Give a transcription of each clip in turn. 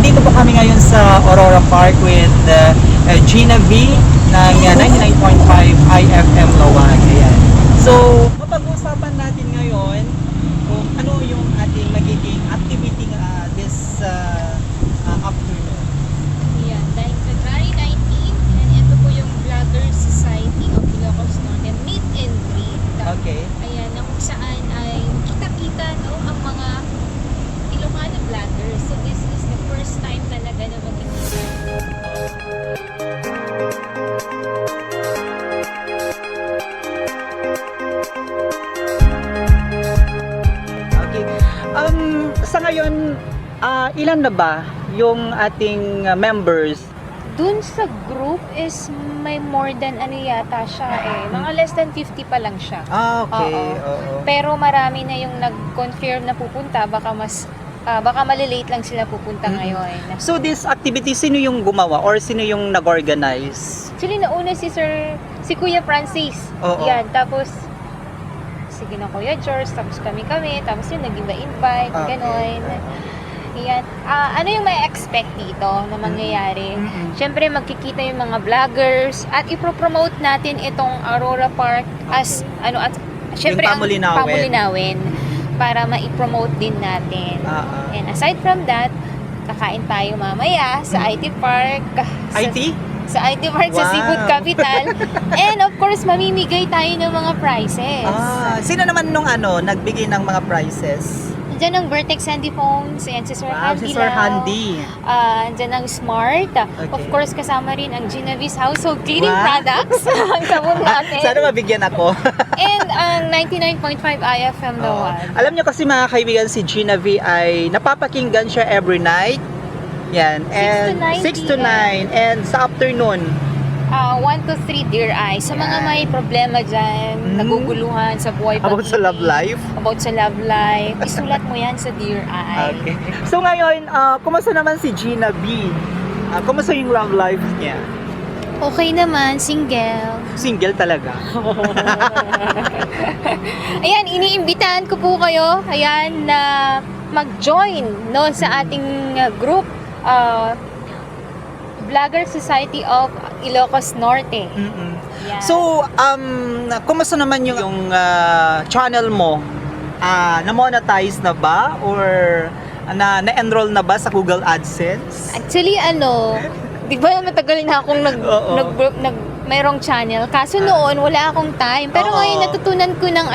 nandito po kami ngayon sa Aurora Park with Gina V ng 99.5 IFM Lawag. Ayan. So, mapag-usapan natin ngayon kung ano yung ating magiging activity this afternoon. Yan, dahil February 19, and ito po yung Vloggers Society of Ilocos Norte Meet and Greet. Okay. Ayan, na kung saan ay kita-kita no, ang mga Ilocano vloggers. So this is the first time talaga na magkikita. Okay. Sa ngayon, ilan na ba yung ating members? Dun sa group is may more than ano yata siya eh. Mga less than 50 pa lang siya. Okay. Oo. Oo. Pero marami na yung nag-confirm na pupunta. Baka malilate lang sila pupunta ngayon. So this activity, sino yung gumawa or sino yung nag-organize? Actually, nauna si Kuya Francis. Oo. Yan, tapos sige na Kuya George, tapos kami, tapos yun, nag-invite, Okay. ganon. Yan. Ano yung may expect dito na mangyayari? Mm-mm. Siyempre, magkikita yung mga vloggers at ipropromote natin itong Aurora Park as, at siyempre, Yung Pamulinawin. Pamulinawin para ma-promote din natin. And aside from that, kakain tayo mamaya sa IT Park. IT? Sa IT Park, sa Wow. Seafood Capital. And of course, mamimigay tayo ng mga prizes. Sino naman nung nagbigay ng mga prizes? Diyan ang Vertex Handy Phones, ayan si Sir Handy si Sir lang. Handy. Diyan ang Smart. Of course, kasama rin ang Genovese Household Cleaning Wow. Products. Ang sabon natin. Sana mabigyan ako. And ang 99.5 IFM Lawag. Alam nyo kasi mga kaibigan, si Gina V ay napapakinggan siya every night. Yan. 6 to 9 6 to 9. And sa afternoon. 1 to 3 Dear Eyes. Sa mga may problema dyan, naguguluhan sa buhay About sa love life. About sa love life. Isulat mo yan sa Dear Eye. Okay. So ngayon, kumusta naman si Gina V? Kumusta yung love life niya? Okay naman, single. Single talaga. Ayan, iniimbitahan ko po kayo, ayan, na mag-join no, sa ating group, Vlogger Society of Ilocos Norte. Mm-mm. Yan. So, kumusta naman yung channel mo? Na-monetize na ba? Or na-enroll na ba sa Google AdSense? Actually, di ba matagal na akong Oo. mayroong channel. Kaso noon, wala akong time. Pero Oo. ngayon, natutunan ko ng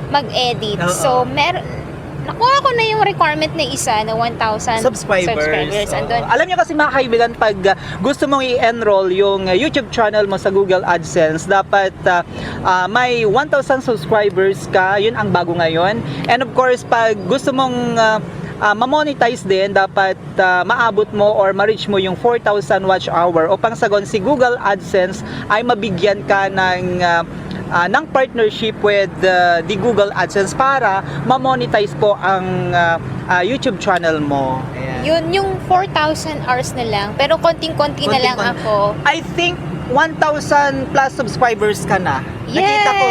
mag-edit. Oo. So, nakuha ko na yung requirement na isa na 1,000 subscribers. Andun. Alam niyo kasi mga kaibigan, pag gusto mong i-enroll yung YouTube channel mo sa Google AdSense, dapat may 1,000 subscribers ka. Yun ang bago ngayon. And of course, pag gusto mong ma-monetize din, dapat maabot mo or ma-reach mo yung 4,000 watch hour. O pangsagon, si Google AdSense ay mabigyan ka ng partnership with the Google AdSense para ma-monetize po ang YouTube channel mo. Ayan. Yun, yung 4,000 hours na lang. Pero konting-konti na lang ako. I think 1,000 plus subscribers ka na. Yay! Nakita ko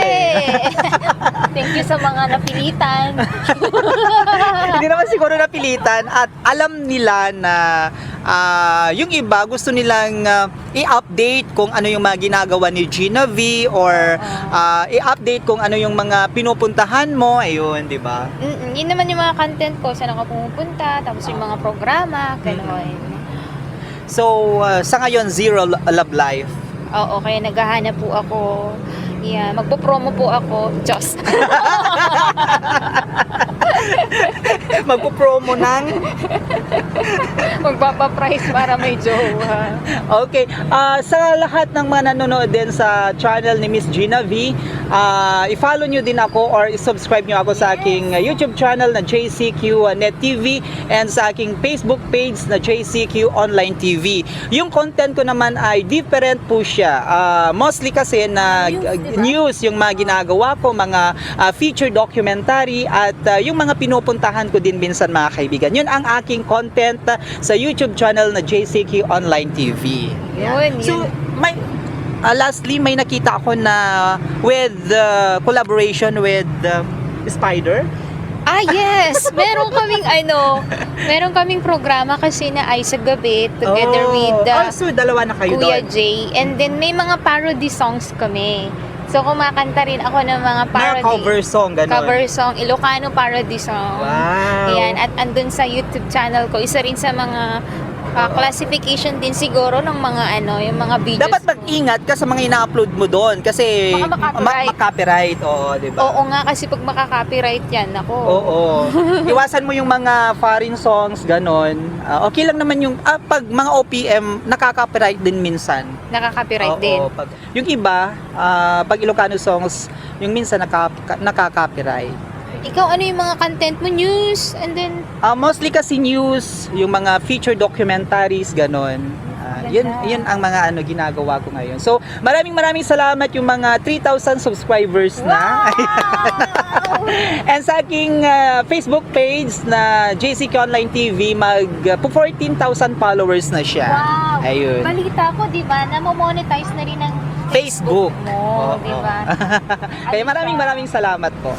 Thank you sa mga napilitan. Hindi naman siguro napilitan at alam nila na yung iba gusto nilang i-update kung ano yung mga ginagawa ni Gina V or i-update kung ano yung mga pinupuntahan mo. Ayun, di ba? Yun naman yung mga content ko. Saan ako pumupunta. Tapos yung mga programa. Gano'n. So, sa ngayon, zero love life. Oo, kaya naghahanap po ako. Yeah, magpo-promo po ako. Diyos. Magpo-promo ng Magpapa-price para may jowa. Okay. Sa lahat ng mga nanonood din sa channel ni Miss Gina V, i-follow nyo din ako or i-subscribe nyo ako sa aking YouTube channel na JCQ Net TV and sa aking Facebook page na JCQ Online TV. Yung content ko naman ay different po siya. Mostly kasi na news yung mga ginagawa ko, mga feature documentary at yung mga pinupuntahan ko din minsan mga kaibigan. Yun ang aking content sa YouTube channel na JCQ Online TV. Yun, So, lastly, may nakita ako na with collaboration with Spider. Ah, yes! Meron kaming programa kasi na ay sa gabi together with so dalawa na kayo Kuya doon. Jay. And then may mga parody songs kami. So kumakanta rin ako ng mga parody. Mga cover song, gano'n. Cover song, Ilocano parody song. Wow. Ayan, at andun sa YouTube channel ko, isa rin sa mga classification din siguro ng mga yung mga videos. Dapat mag-ingat ka sa mga ina-upload mo doon kasi Baka makaka-copyright. makaka-copyright, oo, di ba? Oo nga, kasi pag makaka-copyright yan, ako. Oo. Iwasan mo yung mga foreign songs, ganon. Okay lang naman yung, pag mga OPM, nakaka-copyright din minsan. Nakaka-copyright Oo, din. yung iba, pag Ilocano songs, yung minsan nakaka-copyright. Ikaw, ano yung mga content mo? News? And then, Mostly kasi news, yung mga feature documentaries, ganon. Yun ang mga ginagawa ko ngayon. So, maraming salamat yung mga 3,000 subscribers na. And sa aking Facebook page na JCQ Online TV, 14,000 followers na siya. wow! Ayun. Balita ko, di ba, na monetize na rin ng Facebook. mo, Oo. di ba? Kaya maraming salamat po.